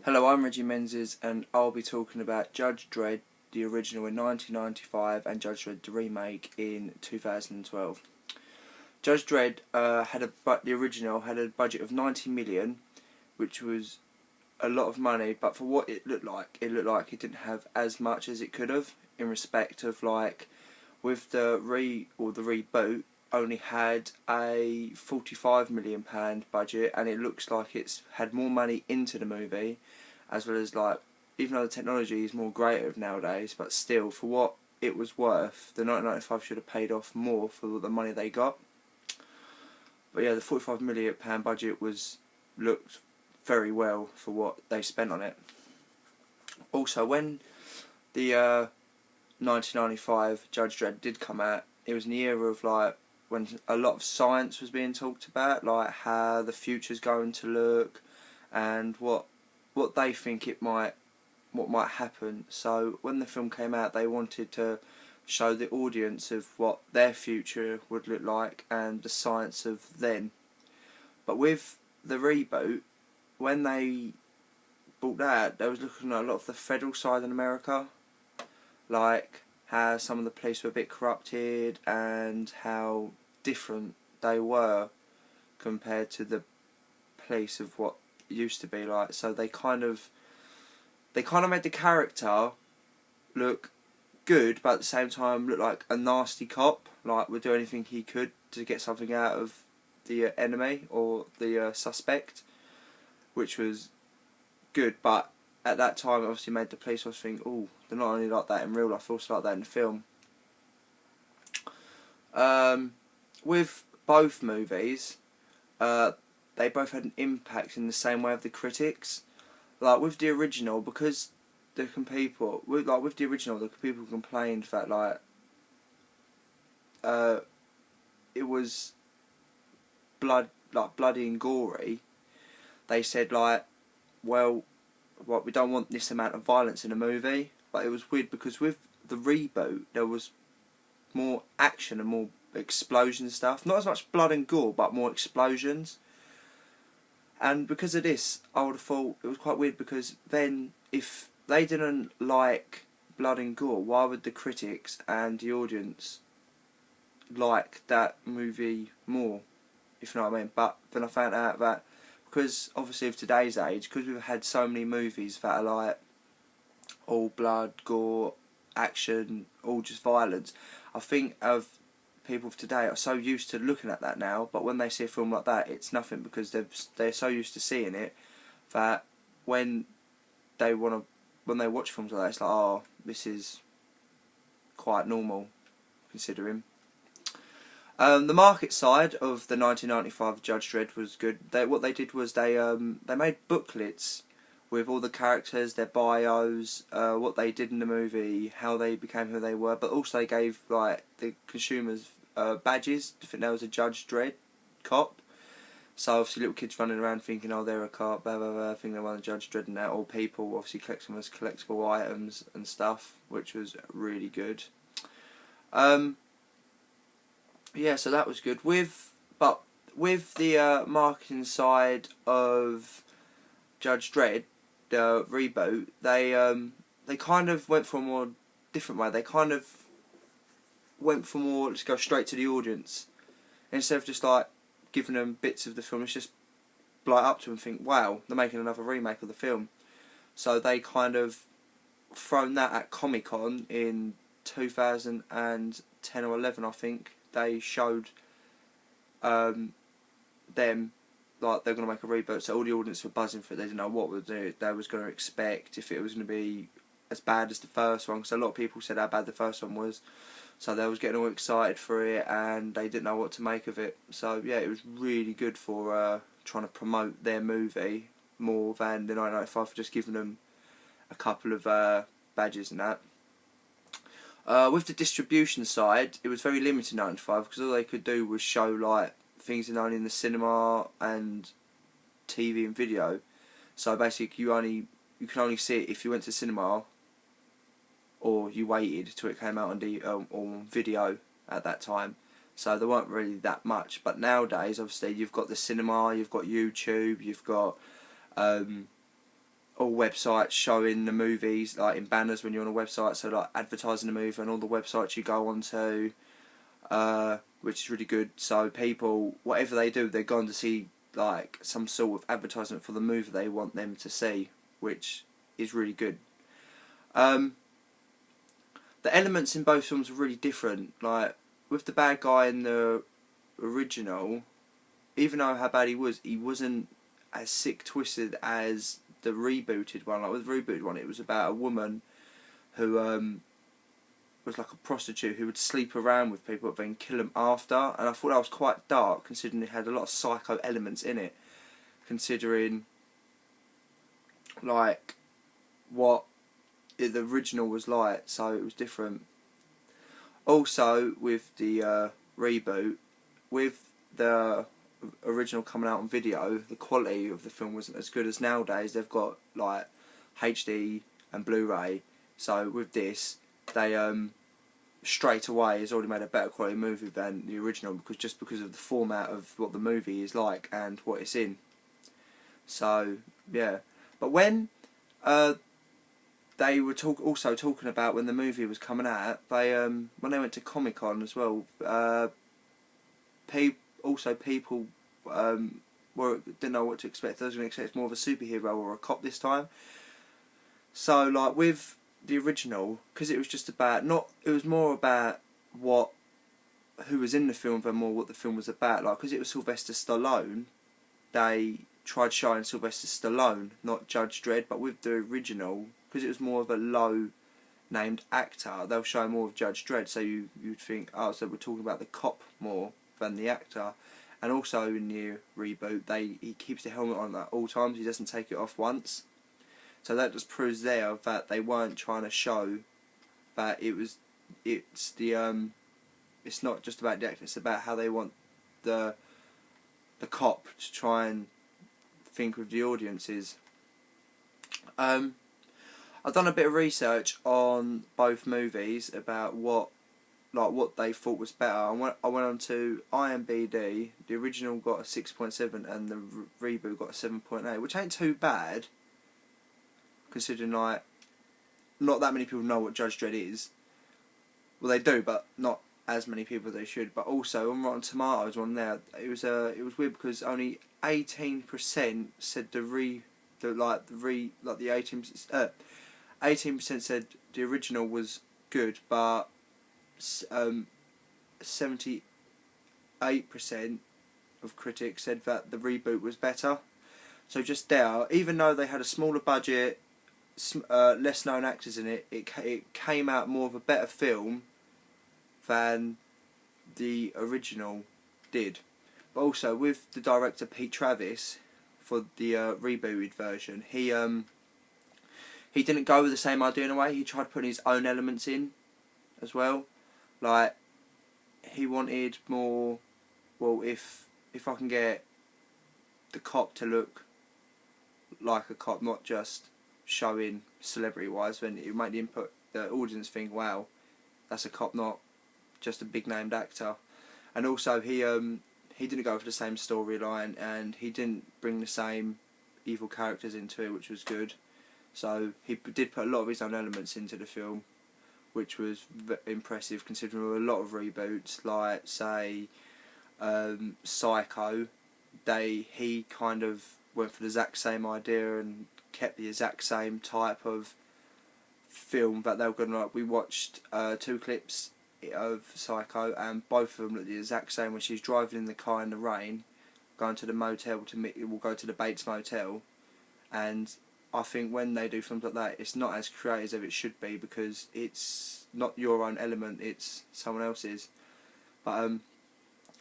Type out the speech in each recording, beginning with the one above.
Hello, I'm Reggie Menzies and I'll be talking about Judge Dredd, the original in 1995 and Judge Dredd, the remake in 2012. Judge Dredd the original had a budget of 90 million, which was a lot of money, but for what it looked like it didn't have as much as it could have, in respect of, like, with the reboot only had a £45 million budget, and it looks like it's had more money into the movie, as well as, like, even though the technology is more greater nowadays, but still, for what it was worth, the 1995 should have paid off more for the money they got. But yeah, the £45 million budget looked very well for what they spent on it. Also, when the 1995 Judge Dredd did come out, it was in the era of, like, when a lot of science was being talked about, like how the future's going to look and what they think what might happen. So when the film came out, they wanted to show the audience of what their future would look like and the science of then. But with the reboot, when they brought that, they was looking at a lot of the federal side in America, like how some of the police were a bit corrupted and how different they were compared to the police of what it used to be like. So they kind of made the character look good, but at the same time look like a nasty cop, like would do anything he could to get something out of the enemy or the suspect, which was good. But at that time, it obviously made the police officers think, oh, they're not only like that in real life, they're also like that in the film. With both movies, they both had an impact in the same way of the critics. Like with the original, because with the original, the people complained that, like, it was bloody and gory. They said, like, well, we don't want this amount of violence in a movie. But it was weird because with the reboot, there was more action and more explosion stuff. Not as much blood and gore, but more explosions. And because of this, I would have thought it was quite weird, because then if they didn't like blood and gore, why would the critics and the audience like that movie more, if you know what I mean? But then I found out that because obviously of today's age, because we've had so many movies that are like all blood, gore, action, all just violence, I think of people of today are so used to looking at that now, but when they see a film like that, it's nothing, because they're so used to seeing it that when they watch films like that, it's like, oh, this is quite normal considering. The market side of the 1995 Judge Dredd was good. What they did was they made booklets with all the characters, their bios, what they did in the movie, how they became who they were, but also they gave, like, the consumers badges. I think there was a Judge Dredd cop. So obviously little kids running around thinking, oh, they're a cop, blah blah blah, thinking they want a Judge Dredd and that, or people obviously collect them as collectible items and stuff, which was really good. Yeah, so that was good. With the marketing side of Judge Dredd, the reboot, they kind of went for a more different way. They kind of went for more, let's go straight to the audience, instead of just, like, giving them bits of the film. It's just light up to them and think, wow, they're making another remake of the film. So they kind of thrown that at Comic-Con in 2010 or 11, I think. They showed them, like, they're going to make a reboot, so all the audience were buzzing for it. They didn't know what they was going to expect, if it was going to be as bad as the first one, because a lot of people said how bad the first one was, so they was getting all excited for it and they didn't know what to make of it. So yeah, it was really good for trying to promote their movie more than the 1995 for just giving them a couple of badges and that. With the distribution side, it was very limited in 1995, because all they could do was show, like, things only in the cinema and TV and video. So basically you can only see it if you went to the cinema or you waited till it came out on video at that time. So there weren't really that much. But nowadays, obviously, you've got the cinema, you've got YouTube, you've got all all websites showing the movies like in banners when you're on a website, so like advertising the movie on all the websites you go onto, which is really good. So people, whatever they do, they're going to see like some sort of advertisement for the movie they want them to see, which is really good. The elements in both films are really different. Like with the bad guy in the original, even though how bad he wasn't as sick twisted as the rebooted one. Like with the rebooted one, it was about a woman who was like a prostitute who would sleep around with people but then kill them after, and I thought that was quite dark considering it had a lot of psycho elements in it, considering like what the original was like, so it was different. Also with the reboot, with the original coming out on video, the quality of the film wasn't as good as nowadays. They've got like HD and Blu-ray, so with this they straight away has already made a better quality movie than the original, because of the format of what the movie is like and what it's in. So yeah, but when they were also talking about when the movie was coming out, they when they went to Comic-Con as well, people didn't know what to expect. They was going to expect more of a superhero or a cop this time. So like with the original, because it was just about it was more about who was in the film than more what the film was about. Like because it was Sylvester Stallone, they tried showing Sylvester Stallone, not Judge Dredd. But with the original, because it was more of a low named actor, they'll show more of Judge Dredd. So you'd think, oh, so we're talking about the cop more than the actor. And also in the reboot, he keeps the helmet on at all times. He doesn't take it off once. So that just proves there that they weren't trying to show that it's not just about the actor. It's about how they want the cop to try and think with the audiences. I've done a bit of research on both movies about what they thought was better. I went on to IMDb. The original got a 6.7 and the reboot got a 7.8, which ain't too bad, considering like not that many people know what Judge Dredd is. Well, they do, but not as many people as they should. But also on Rotten Tomatoes, on there, it was weird because only 18% said the 18% said the original was good, but 78% of critics said that the reboot was better. So just there, even though they had a smaller budget, less known actors in it, it came out more of a better film than the original did. But also with the director Pete Travis for the rebooted version, he didn't go with the same idea in a way. He tried putting his own elements in as well. Like he wanted more. Well, if I can get the cop to look like a cop, not just showing celebrity wise, then it might the audience think, wow, that's a cop, not just a big named actor. And also he didn't go for the same storyline, and he didn't bring the same evil characters into it, which was good. So he did put a lot of his own elements into the film, which was impressive considering a lot of reboots, like say Psycho, he kind of went for the exact same idea and kept the exact same type of film that they were going to like. We watched 2 clips of Psycho, and both of them looked the exact same. When she's driving in the car in the rain, going to the motel we'll go to the Bates Motel, and I think when they do films like that, it's not as creative as it should be, because it's not your own element, it's someone else's. But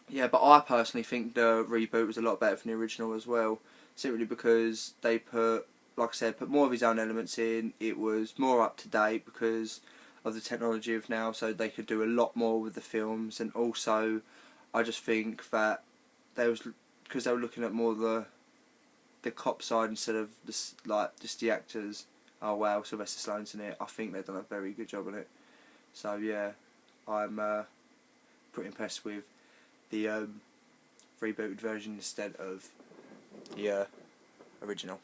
yeah, but I personally think the reboot was a lot better than the original as well, simply because they put more of his own elements in. It was more up to date because of the technology of now, so they could do a lot more with the films. And also, I just think that because they were looking at more the cop side instead of just the actors. Oh wow, Sylvester Stallone's in it. I think they've done a very good job on it. So yeah, I'm pretty impressed with the rebooted version instead of the original.